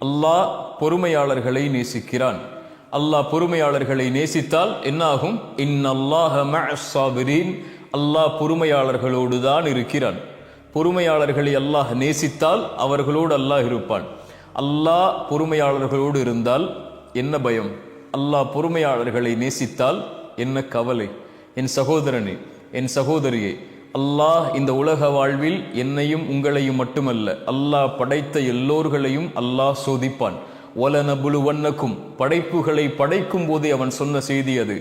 அல்லாஹ் பொறுமையாளர்களை நேசிக்கிறான். அல்லாஹ் பொறுமையாளர்களை நேசித்தால் என்னாகும்? இன்னல்லாஹ மஅஸ் ஸாபிரீன், அல்லாஹ் பொறுமையாளர்களோடு தான் இருக்கிறான். பொறுமையாளர்களை அல்லாஹ் நேசித்தால் அவர்களோடு அல்லாஹ் இருப்பான். அல்லாஹ் பொறுமையாளர்களோடு இருந்தால் என்ன பயம்? அல்லாஹ் பொறுமையாளர்களை நேசித்தால் என்ன கவலை? என் சகோதரனே, என் சகோதரியே, அல்லாஹ் இந்த உலக வாழ்வில் என்னையும் உங்களையும் மட்டுமல்ல, அல்லாஹ் படைத்த எல்லோர்களையும் அல்லாஹ் சோதிப்பான். வலனபுலுவன்னக்கும், படைப்புகளை படைக்கும் போதே அவன் சொன்ன செய்தி அது.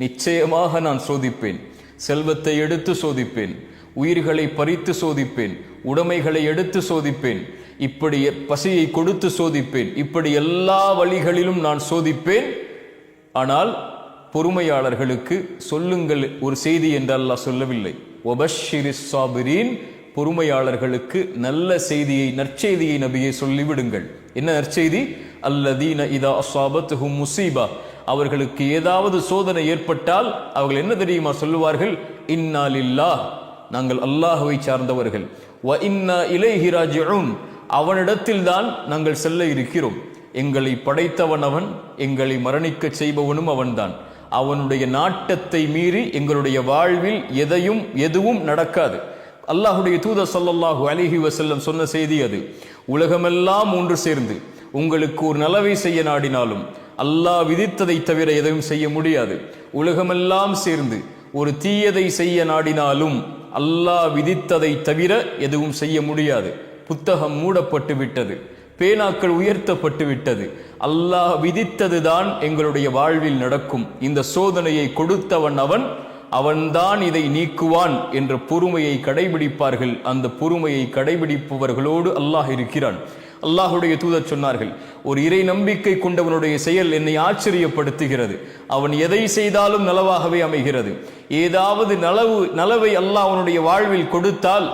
நிச்சயமாக நான் சோதிப்பேன். செல்வத்தை எடுத்து சோதிப்பேன், உயிர்களை பறித்து சோதிப்பேன், உடைமைகளை எடுத்து சோதிப்பேன், இப்படி பசியை கொடுத்து சோதிப்பேன், இப்படி எல்லா வழிகளிலும் நான் சோதிப்பேன். ஆனால் பொறுமையாளர்களுக்கு சொல்லுங்கள் ஒரு செய்தி என்று அல்லாஹ் சொல்லவில்லை. வபஷ்ஷிரிஸ் ஸாபிரீன், பொறுமையாளர்களுக்கு நல்ல செய்தியை, நற்செய்தியை நபியை சொல்லிவிடுங்கள். என்ன நற்செய்தி? அல்லதீன இதா அஸாபத்துஹும் முஸீபா, அவர்களுக்கு ஏதாவது சோதனை ஏற்பட்டால் அவர்கள் என்ன தெரியுமா சொல்லுவார்கள்? இன்னா லில்லாஹ், நாங்கள் அல்லாஹ்வை சார்ந்தவர்கள். வ இன்னா இலைஹி ராஜிஊன், அவனிடத்தில் தான் நாங்கள் செல்ல இருக்கிறோம். எங்களை படைத்தவன் அவன், எங்களை மரணிக்க செய்பவனும் அவன்தான். அவனுடைய நாட்டத்தை மீறி எங்களுடைய வாழ்வில் எதுவும் நடக்காது. அல்லாஹுடைய தூதர் ஸல்லல்லாஹு அலைஹி வஸல்லம் சொன்ன செய்தி அது. உலகமெல்லாம் ஒன்று சேர்ந்து உங்களுக்கு ஒரு நலவை செய்ய நாடினாலும் அல்லாஹ் விதித்ததை தவிர எதையும் செய்ய முடியாது. உலகமெல்லாம் சேர்ந்து ஒரு தீயதை செய்ய நாடினாலும் அல்லாஹ் விதித்ததை தவிர எதுவும் செய்ய முடியாது. புத்தகம் மூடப்பட்டு விட்டது, பேனாக்கள் உயர்த்தப்பட்டு விட்டது. அல்லாஹ் விதித்ததுதான் எங்களுடைய வாழ்வில் நடக்கும். இந்த சோதனையை கொடுத்தவன் அவன்தான் இதை நீக்குவான் என்ற பொறுமையை கடைபிடிப்பார்கள். அந்த பொறுமையை கடைபிடிப்பவர்களோடு அல்லாஹ் இருக்கிறான். அல்லாஹுடைய தூதர் சொன்னார்கள், ஒரு இறை நம்பிக்கை கொண்டவனுடைய செயல் என்னை ஆச்சரியப்படுத்துகிறது. அவன் எதை செய்தாலும் நலவாகவே அமைகிறது. ஏதாவது நலவை அல்லாஹ் அவனுடைய வாழ்வில் கொடுத்தால்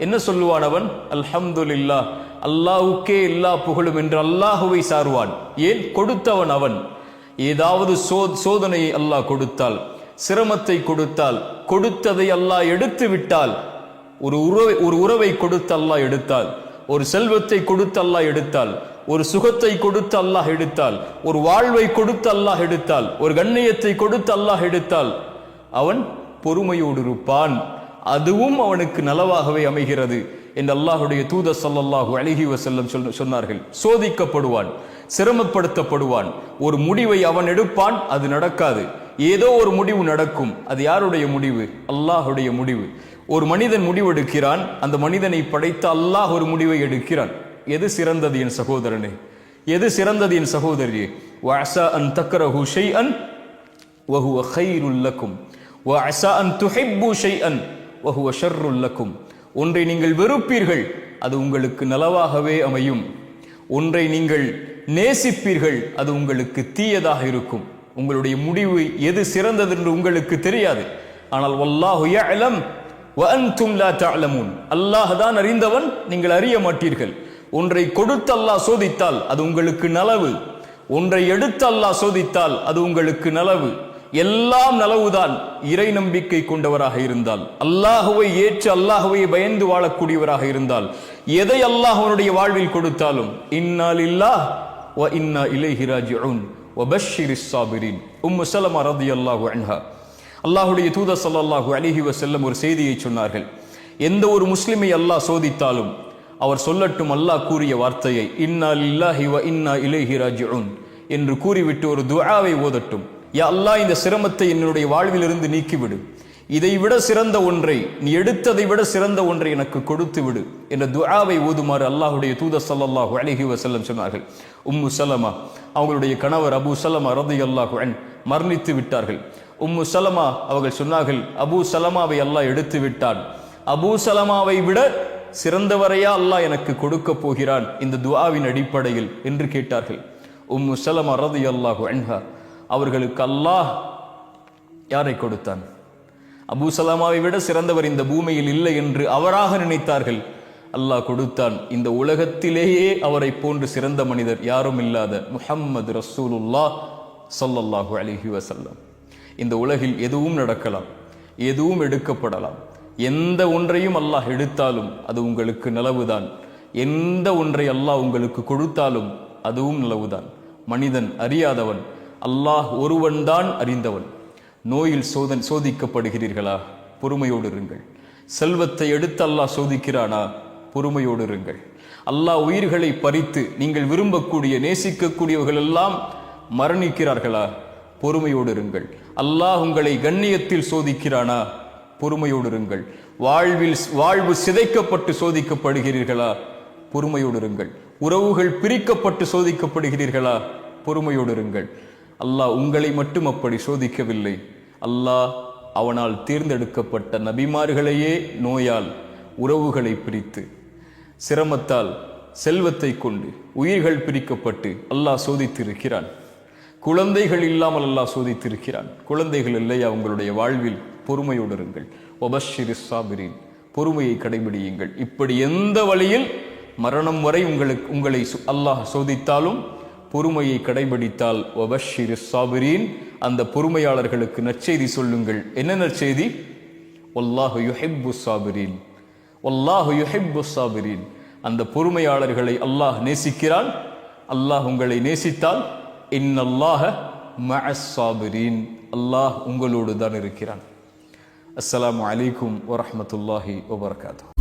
என்ன சொல்லுவான் அவன்? அல்ஹம்துலில்லாஹ், அல்லாஹுக்கே எல்லா புகழும் என்று அல்லாஹுவை சார்வான். ஏன்? கொடுத்தவன் அவன். ஏதாவது சோதனையை அல்லாஹ் கொடுத்தால், சிரமத்தை கொடுத்தால், கொடுத்ததை அல்லாஹ் எடுத்து விட்டால், ஒரு உறவை கொடுத்து அல்லாஹ் எடுத்தால், ஒரு செல்வத்தை கொடுத்து அல்லாஹ் எடுத்தால், ஒரு சுகத்தை கொடுத்து அல்லாஹ் எடுத்தால், ஒரு வாழ்வை கொடுத்து அல்லாஹ் எடுத்தால், ஒரு கண்ணியத்தை கொடுத்து அல்லாஹ் எடுத்தால் அவன் பொறுமையோடு இருப்பான். அதுவும் அவனுக்கு நலவாகவே அமைகிறது என்று அல்லாஹுடைய தூதர் ஸல்லல்லாஹு அலைஹி வஸல்லம் சொன்னார்கள். சோதிக்கப்படுவான், சிரமப்படுத்தப்படுவான், ஒரு முடிவை அவன் எடுப்பான், அது நடக்காது. ஏதோ ஒரு முடிவு நடக்கும். அது யாருடைய முடிவு? அல்லாஹுடைய முடிவு. ஒரு மனிதன் முடிவெடுக்கிறான், அந்த மனிதனை படைத்த அல்லாஹ் ஒரு முடிவை எடுக்கிறான். எது சிறந்தது என் சகோதரனே? எது சிறந்தது என் சகோதரியே? வஅஸா அன் தக்ரஹு ஷைஅன் வஹுவ கைருல் லக்கும் வஅஸா அன் துஹிப்பு ஷைஅன் வஹுவ ஷர்ருல் லக்கும். ஒன்றை நீங்கள் வெறுப்பீர்கள், அது உங்களுக்கு நலவாகவே அமையும். ஒன்றை நீங்கள் நேசிப்பீர்கள், அது உங்களுக்கு தீயதாக இருக்கும். உங்களுடைய முடிவு எது சிறந்தது என்று உங்களுக்கு தெரியாது. ஆனால் வல்லாஹு யஅலம் வ அன்தும் லா தஅலமூன், அல்லாஹ் தான் அறிந்தவன், நீங்கள் அறிய மாட்டீர்கள். ஒன்றை கொடுத்து அல்லாஹ் சோதித்தால் அது உங்களுக்கு நலவு. ஒன்றை எடுத்து அல்லாஹ் சோதித்தால் அது உங்களுக்கு நலவு. எல்லாம் நலவுதான் இறை நம்பிக்கை கொண்டவராக இருந்தால், அல்லாஹுவை ஏற்று அல்லாஹுவை பயந்து வாழக்கூடியவராக இருந்தால். எதை அல்லாஹ் அவனுடைய வாழ்வில் கொடுத்தாலும் இன்னா லில்லாஹ் வ இன்னா இலைஹி ராஜிஊன் வபஷ்ஷிரிஸ் ஸாபிரீன். உம்மு ஸலமா ரலியல்லாஹு அன்ஹா, அல்லாஹுடைய தூதர் ஸல்லல்லாஹு அலைஹி வஸல்லம் ஒரு செய்தியை சொன்னார்கள். எந்த ஒரு முஸ்லிமை அல்லாஹ் சோதித்தாலும் அவர் சொல்லட்டும் அல்லாஹ் கூறிய வார்த்தையை, இன்னா லில்லாஹி வ இன்னா இலைஹி ராஜிஊன் என்று கூறிவிட்டு ஒரு துஆவை ஓதட்டும். யா அல்லாஹ், இந்த சிரமத்தை என்னுடைய வாழ்விலிருந்து நீக்கிவிடு. இதை விட சிறந்த ஒன்றை, நீ எடுத்ததை விட சிறந்த ஒன்றை எனக்கு கொடுத்து விடு என்ற துஆவை ஓதுமாறு அல்லாஹுடைய தூதர் ஸல்லல்லாஹு அலைஹி வஸல்லம் சொன்னார்கள். உம்மு ஸலமா, அவங்களுடைய கணவர் அபூ ஸலமா ரலியல்லாஹு அன்ஹு மரணித்து விட்டார்கள். உம்மு ஸலமா அவர்கள் சொன்னார்கள், அபூ ஸலமாவை அல்லாஹ் எடுத்து விட்டான். அபூ ஸலமாவை விட சிறந்தவரையா அல்லாஹ் எனக்கு கொடுக்க போகிறான் இந்த துஆவின் அடிப்படையில் என்று கேட்டார்கள். உம்மு ஸலமா ரலியல்லாஹு அன்ஹா அவர்களுக்கு அல்லாஹ் யாரை கொடுத்தான்? அபூ ஸலமாவை விட சிறந்தவர் இந்த பூமியில் இல்லை என்று அவராக நினைத்தார்கள். அல்லாஹ் கொடுத்தான். இந்த உலகத்திலேயே அவரை போன்று சிறந்த மனிதர் யாரும் இல்லாத முஹம்மது ரசூலுல்லாஹ் ஸல்லல்லாஹு அலைஹி வஸல்லம். இந்த உலகில் எதுவும் நடக்கலாம், எதுவும் எடுக்கப்படலாம். எந்த ஒன்றையும் அல்லாஹ் எடுத்தாலும் அது உங்களுக்கு நலவுதான். எந்த ஒன்றை அல்லாஹ் உங்களுக்கு கொடுத்தாலும் அதுவும் நலவுதான். மனிதன் அறியாதவன், அல்லாஹ் ஒருவன் தான் அறிந்தவன். நோயில் சோதிக்கப்படுகிறீர்களா? பொறுமையோடு இருங்கள். செல்வத்தை எடுத்து அல்லாஹ் சோதிக்கிறானா? பொறுமையோடு இருங்கள். அல்லாஹ் உயிர்களை பறித்து நீங்கள் விரும்பக்கூடிய நேசிக்கக்கூடியவர்கள் எல்லாம் மரணிக்கிறார்களா? பொறுமையோடு இருங்கள். அல்லாஹ் உங்களை கண்ணியத்தில் சோதிக்கிறானா? பொறுமையோடு இருங்கள். வாழ்வு சிதைக்கப்பட்டு சோதிக்கப்படுகிறீர்களா? பொறுமையோடு இருங்கள். உறவுகள் பிரிக்கப்பட்டு சோதிக்கப்படுகிறீர்களா? பொறுமையோடு இருங்கள். அல்லாஹ் உங்களை மட்டும் அப்படி சோதிக்கவில்லை. அல்லாஹ் அவனால் தேர்ந்தெடுக்கப்பட்ட நபிமார்களையே நோயால், உறவுகளை பிரித்து, சிரமத்தால், செல்வத்தை கொண்டு உயிர்கள் பிரிக்கப்பட்டு அல்லாஹ் சோதித்திருக்கிறான். குழந்தைகள் இல்லாமல் அல்லாஹ் சோதித்திருக்கிறான். குழந்தைகள் இல்லையா உங்களுடைய வாழ்வில்? பொறுமையோடு இருங்கள். வபஷ்ஷிரிஸ் சாபிரீன், பொறுமையை கடைபிடியுங்கள். இப்படி எந்த வழியில் மரணம் வரை உங்களை அல்லாஹ் சோதித்தாலும் பொறுமையை கடைபிடித்தால் வபஷ்ஷிரிஸ் சாபிரீன், அந்த பொறுமையாளர்களுக்கு நற்செய்தி சொல்லுங்கள். என்ன நற்செய்தி? வல்லாஹு யுஹிப்புஸ் சாபிரீன், வல்லாஹு யுஹிப்புஸ் சாபிரீன். அந்த பொறுமையாளர்களை அல்லாஹ் நேசிக்கிறான். அல்லாஹ் உங்களை நேசித்தால் இன்னல்லாஹ மஅஸ் சாபிரீன், அல்லாஹ் உங்களோடு தான் இருக்கிறான். அஸ்ஸலாமு அலைக்கும் வரஹ்மத்துல்லாஹி வபரகாத்துஹு.